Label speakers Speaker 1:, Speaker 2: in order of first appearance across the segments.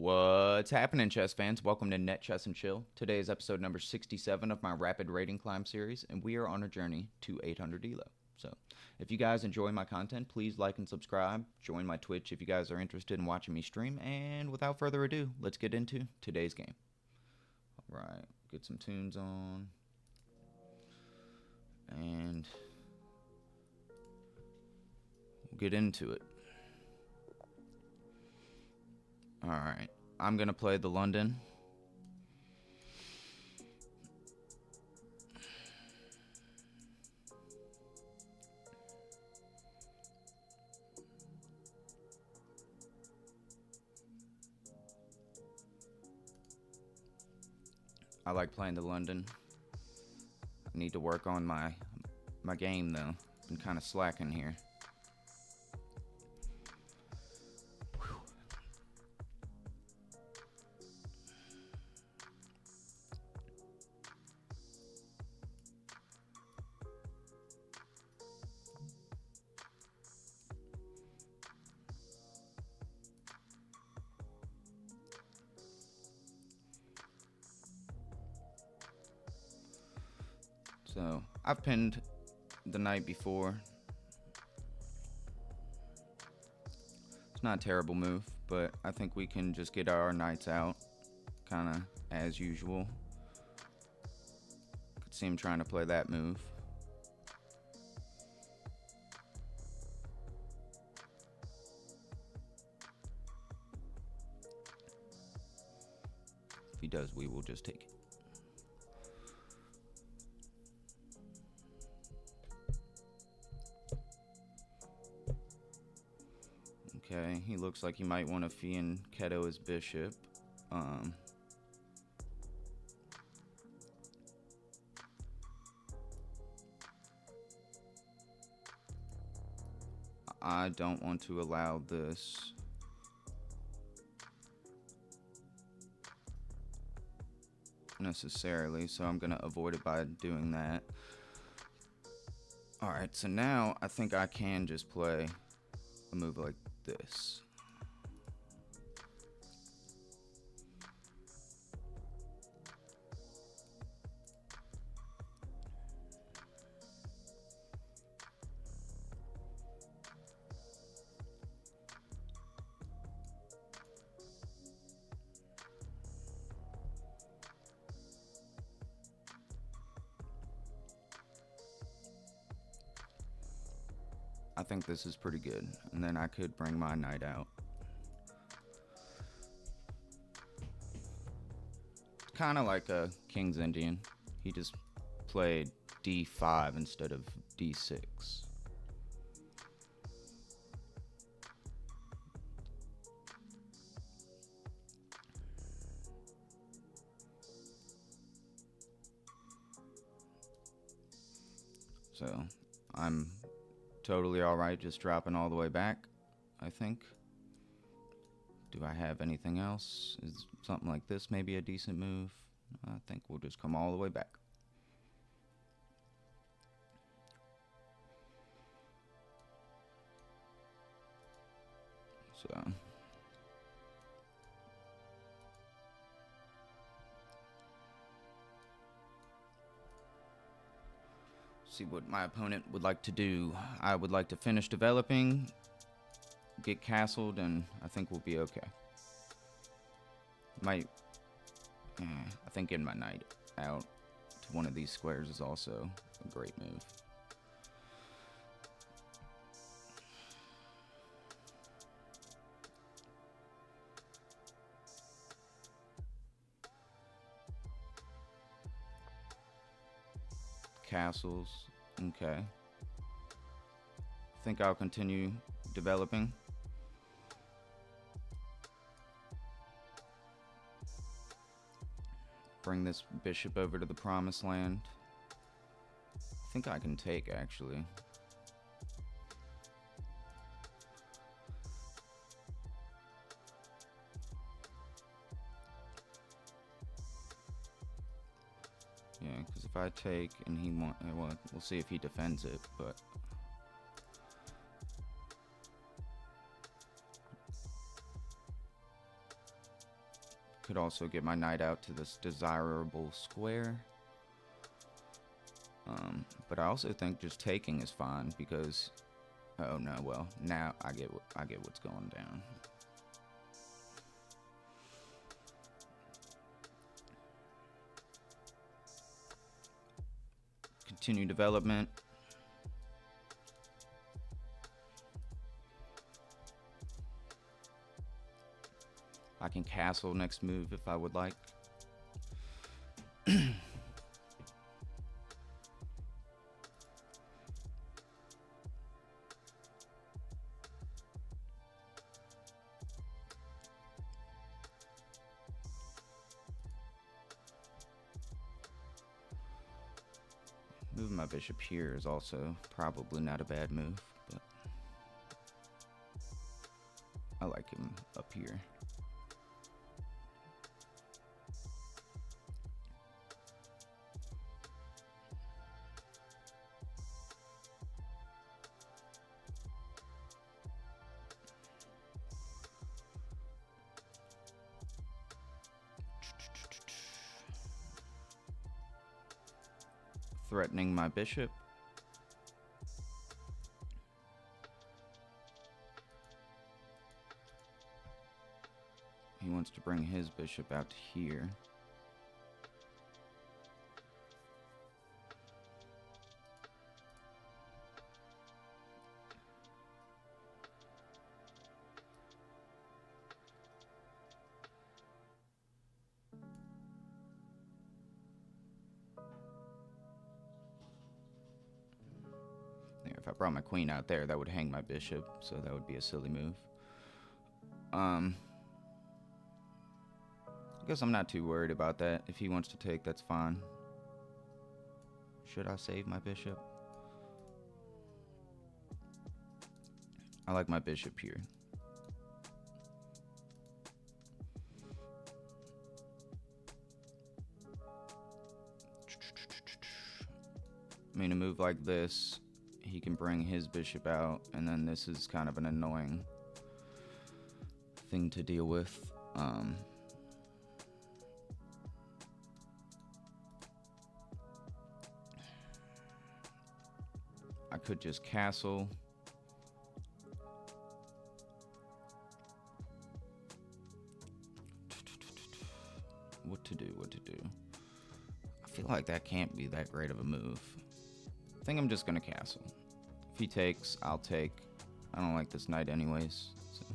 Speaker 1: What's happening, chess fans? Welcome to Net Chess and Chill. Today is episode number 67 of my rapid rating climb series, and we are on a journey to 800 ELO. So, if you guys enjoy my content, please like and subscribe. Join my Twitch if you guys are interested in watching me stream. And without further ado, let's get into today's game. All right, get some tunes on. And we'll get into it. Alright, I'm going to play the London. I like playing the London. I need to work on my game, though. Been kind of slacking here. So, I've pinned the night before. It's not a terrible move, but I think we can just get our knights out, kind of as usual. Could see him trying to play that move. If he does, we will just take it. Okay, he looks like he might want to fianchetto his bishop. I don't want to allow this. Necessarily, so I'm going to avoid it by doing that. Alright, so now I think I can just play a move like this. I think this is pretty good, and then I could bring my knight out. Kind of like a King's Indian. He just played d5 instead of d6. So, I'm totally alright just dropping all the way back, I think. Do I have anything else? Is something like this maybe a decent move? I think we'll just come all the way back. So see what my opponent would like to do. I would like to finish developing, get castled, and I think we'll be okay. I think getting my knight out to one of these squares is also a great move. Castles, okay. I think I'll continue developing. Bring this bishop over to the promised land. I think I can take, actually. Yeah, because if I take and he well, we'll see if he defends it, but Could also get my knight out to this desirable square. But I also think just taking is fine because, oh no, well, now I get what's going down. Continue development. I can castle next move if I would like. Moving my bishop here is also probably not a bad move, but I like him up here. Threatening my bishop. He wants to bring his bishop out to here. If I brought my queen out there, that would hang my bishop, so that would be a silly move. I guess I'm not too worried about that. If he wants to take, that's fine. Should I save my bishop? I like my bishop here. I mean, a move like this, he can bring his bishop out, and then this is kind of an annoying thing to deal with. I could just castle. What to do? I feel like that can't be that great of a move. I think I'm just gonna castle. If he takes, I'll take. I don't like this knight anyways. So.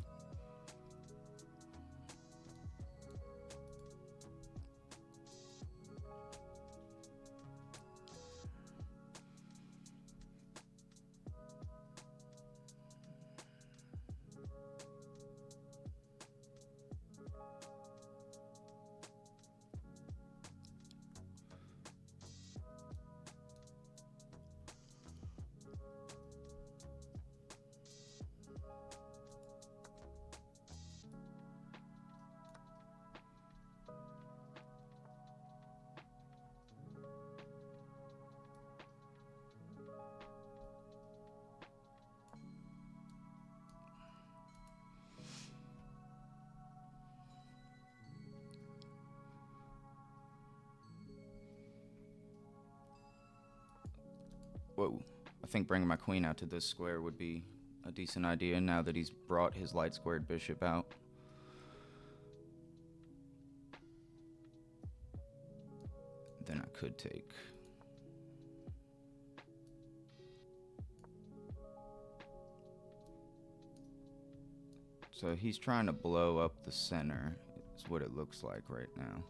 Speaker 1: Whoa. I think bringing my queen out to this square would be a decent idea now that he's brought his light squared bishop out. Then I could take. So he's trying to blow up the center, is what it looks like right now.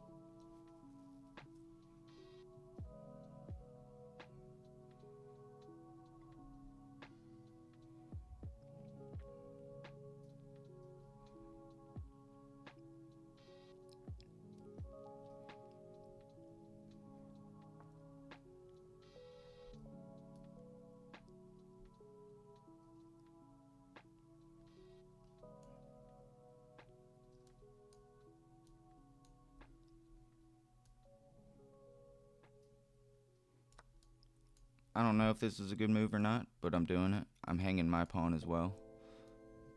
Speaker 1: I don't know if this is a good move or not, but I'm doing it. I'm hanging my pawn as well.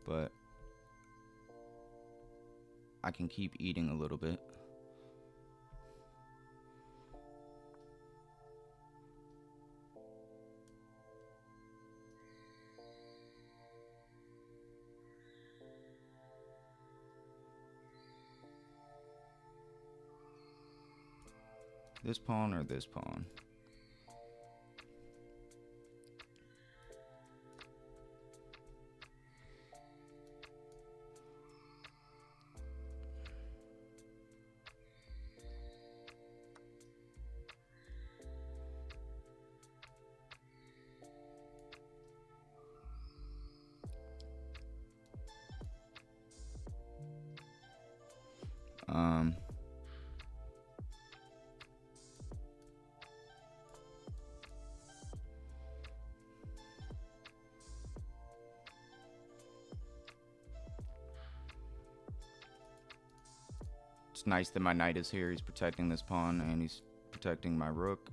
Speaker 1: But I can keep eating a little bit. This pawn or this pawn? It's nice that my knight is here. He's protecting this pawn and he's protecting my rook.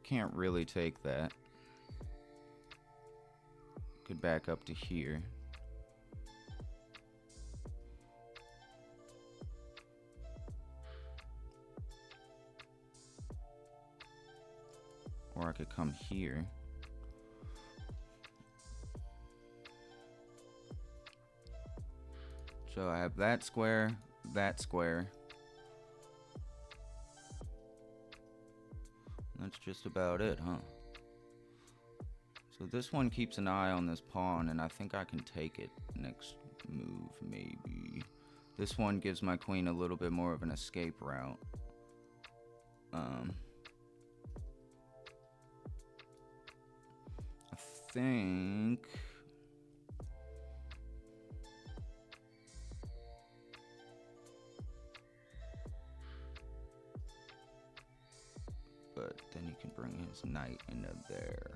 Speaker 1: Can't really take that. Could back up to here. Or I could come here. So I have that square, that square. That's just about it, huh? So this one keeps an eye on this pawn, and I think I can take it next move, maybe. This one gives my queen a little bit more of an escape route. I think... But then he can bring his knight into there.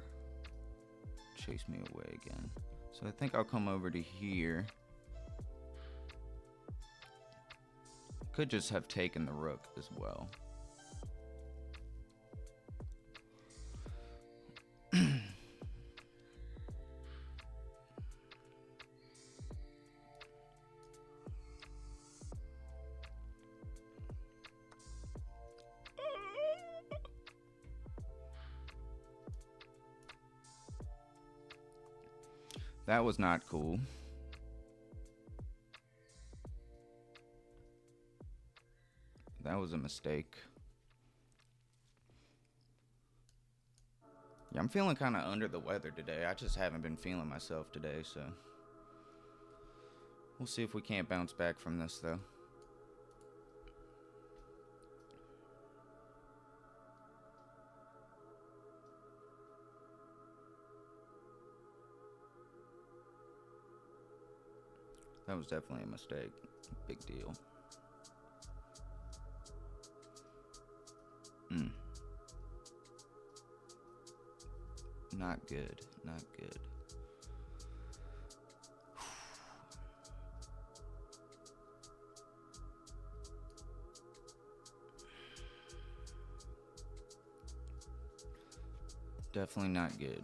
Speaker 1: Chase me away again. So I think I'll come over to here. Could just have taken the rook as well. That was not cool. That was a mistake. Yeah, I'm feeling kind of under the weather today. I just haven't been feeling myself today, so we'll see if we can't bounce back from this, though. That was definitely a mistake. Big deal. Not good. Not good. Definitely not good.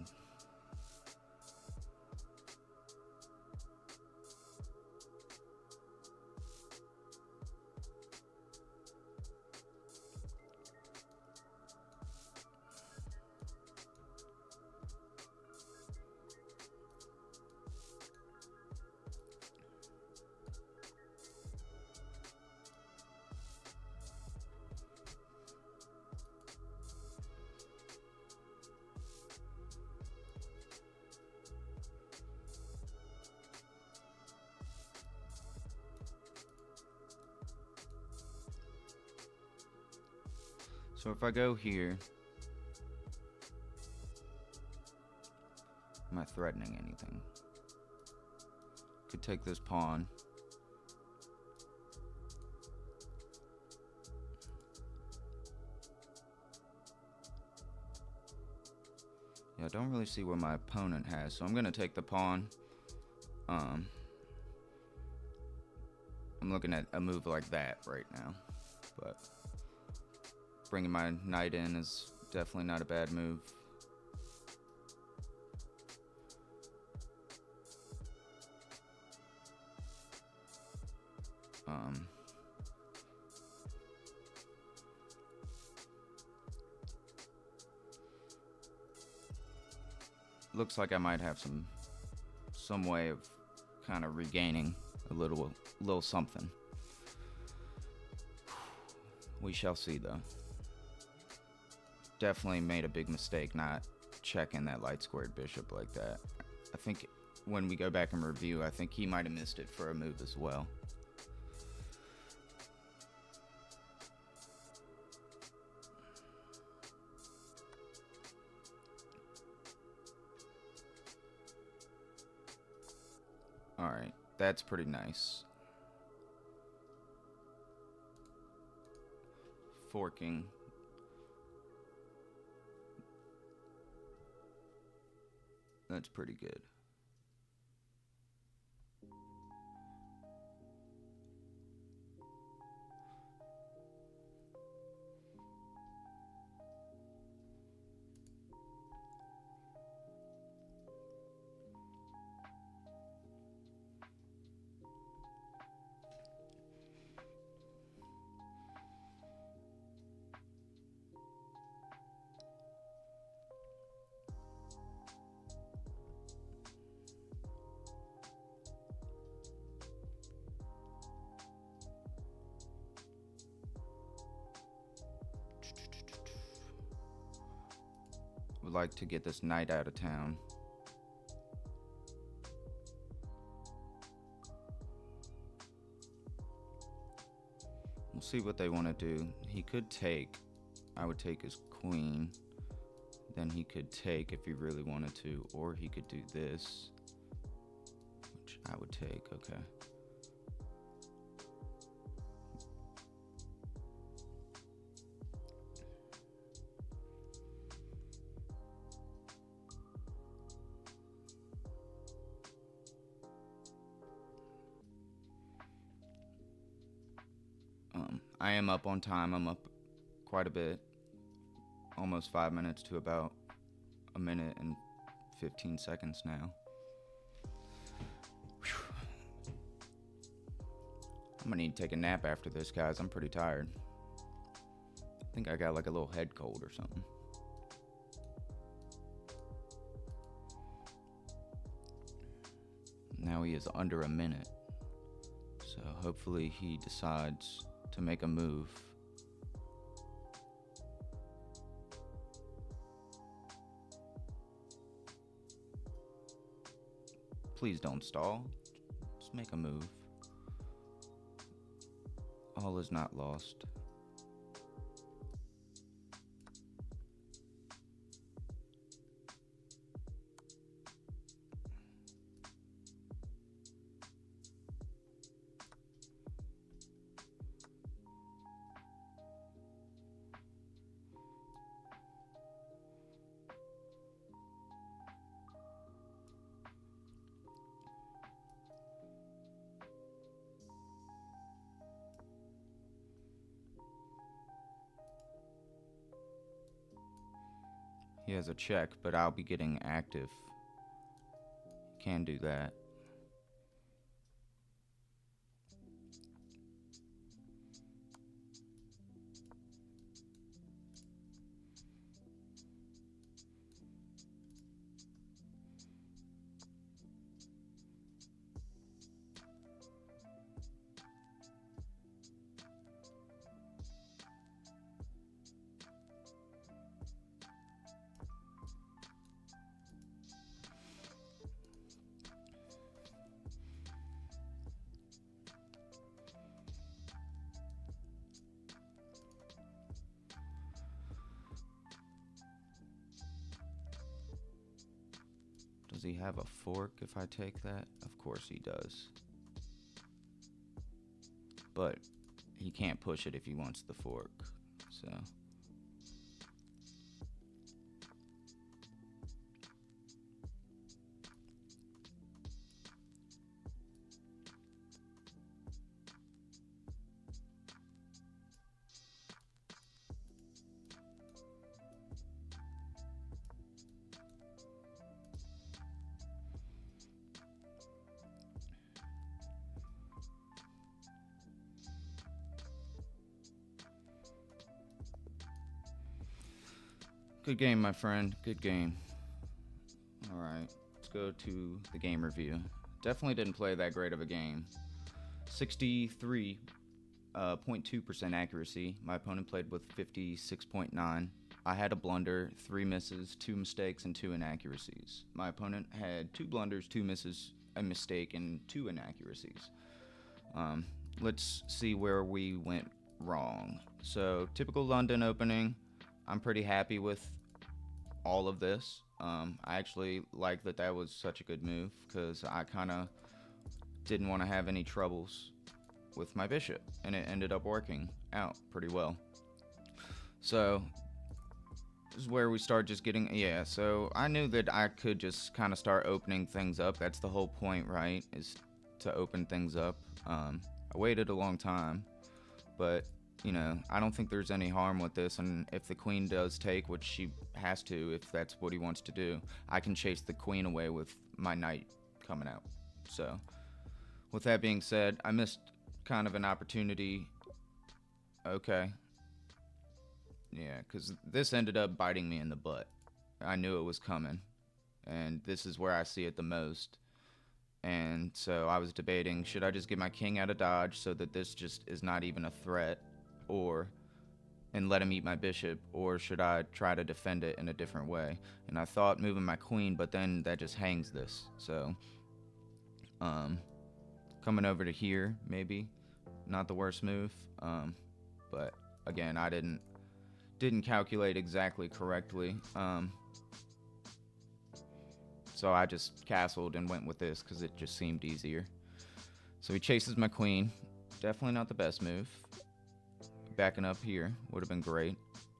Speaker 1: So if I go here, am I threatening anything? Could take this pawn. Yeah, I don't really see what my opponent has, so I'm gonna take the pawn. I'm I'm looking at a move like that right now. But bringing my knight in is definitely not a bad move. Looks like I might have some way of kind of regaining a little something. We shall see, though. Definitely made a big mistake not checking that light squared bishop like that. I think when we go back and review, I think he might have missed it for a move as well. Alright, that's pretty nice. Forking. That's pretty good. Would like to get this knight out of town. We'll see what they want to do. He could take. I would take his queen. Then he could take if he really wanted to, or he could do this, which I would take. Okay. I am up on time. I'm up quite a bit. Almost 5 minutes to about a minute and 15 seconds now. Whew. I'm gonna need to take a nap after this, guys. I'm pretty tired. I think I got like a little head cold or something. Now he is under a minute. So hopefully he decides to make a move. Please don't stall. Just make a move. All is not lost. He has a check, but I'll be getting active. Can do that. Does he have a fork if I take that? Of course he does. But he can't push it if he wants the fork, so. Good game, my friend. Good game. Alright, let's go to the game review. Definitely didn't play that great of a game. 63.2% accuracy. My opponent played with 56.9. I had a blunder, 3 misses, 2 mistakes, and 2 inaccuracies. My opponent had 2 blunders, 2 misses, a mistake, and 2 inaccuracies. Let's see where we went wrong. So, typical London opening. I'm pretty happy with all of this. I actually like that was such a good move because I kind of didn't want to have any troubles with my bishop, and it ended up working out pretty well. So this is where we start just getting, so I knew that I could just kind of start opening things up. That's the whole point, right, is to open things up. I waited a long time, but I don't think there's any harm with this, and if the queen does take, which she has to if that's what he wants to do, I can chase the queen away with my knight coming out. So with that being said, I missed kind of an opportunity. Okay. Yeah, because this ended up biting me in the butt. I knew it was coming, and this is where I see it the most. And so I was debating, should I just get my king out of dodge so that this just is not even a threat, and let him eat my bishop, or should I try to defend it in a different way? And I thought moving my queen, but then that just hangs this. So coming over to here, maybe not the worst move, but again, I didn't calculate exactly correctly, so I just castled and went with this because it just seemed easier. So he chases my queen. Definitely not the best move. Backing up here would have been great,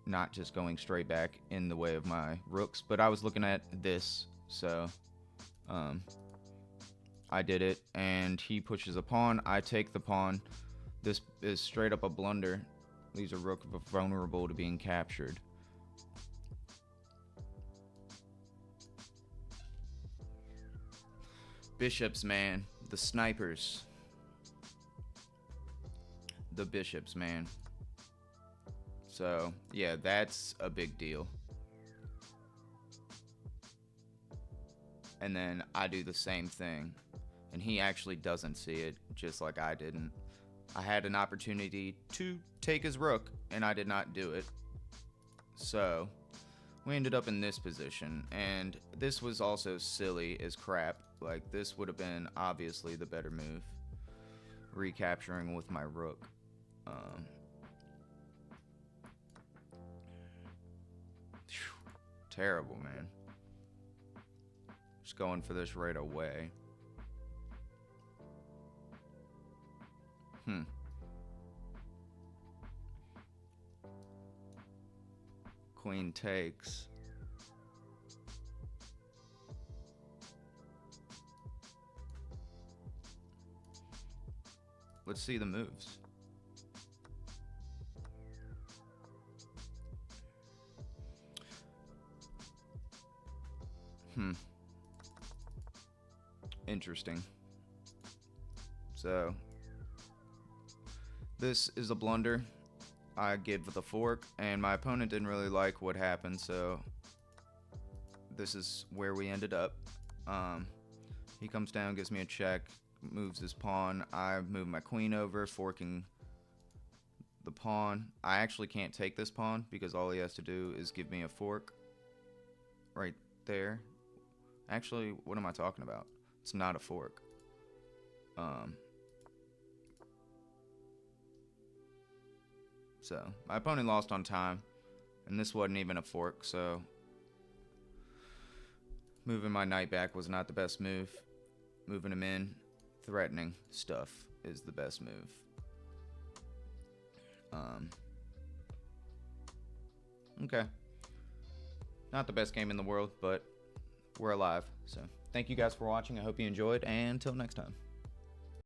Speaker 1: not just going straight back in the way of my rooks, but I was looking at this, so I did it, and he pushes a pawn. I take the pawn. This is straight up a blunder. Leaves a rook vulnerable to being captured. Bishops, man. The snipers. The bishops, man. So, yeah, that's a big deal. And then I do the same thing. And he actually doesn't see it, just like I didn't. I had an opportunity to take his rook, and I did not do it. So we ended up in this position, and this was also silly as crap. Like, this would have been obviously the better move, recapturing with my rook. Terrible, man. Just going for this right away. Queen takes. Let's see the moves. Interesting. So this is a blunder. I give the fork, and my opponent didn't really like what happened, so this is where we ended up. He comes down, gives me a check, moves his pawn. I move my queen over, forking the pawn. I actually can't take this pawn because all he has to do is give me a fork right there. Actually, what am I talking about? It's not a fork. So my opponent lost on time, and this wasn't even a fork, so moving my knight back was not the best move. Moving him in, threatening stuff is the best move. Okay. Not the best game in the world, but we're alive. So thank you guys for watching. I hope you enjoyed, and until next time.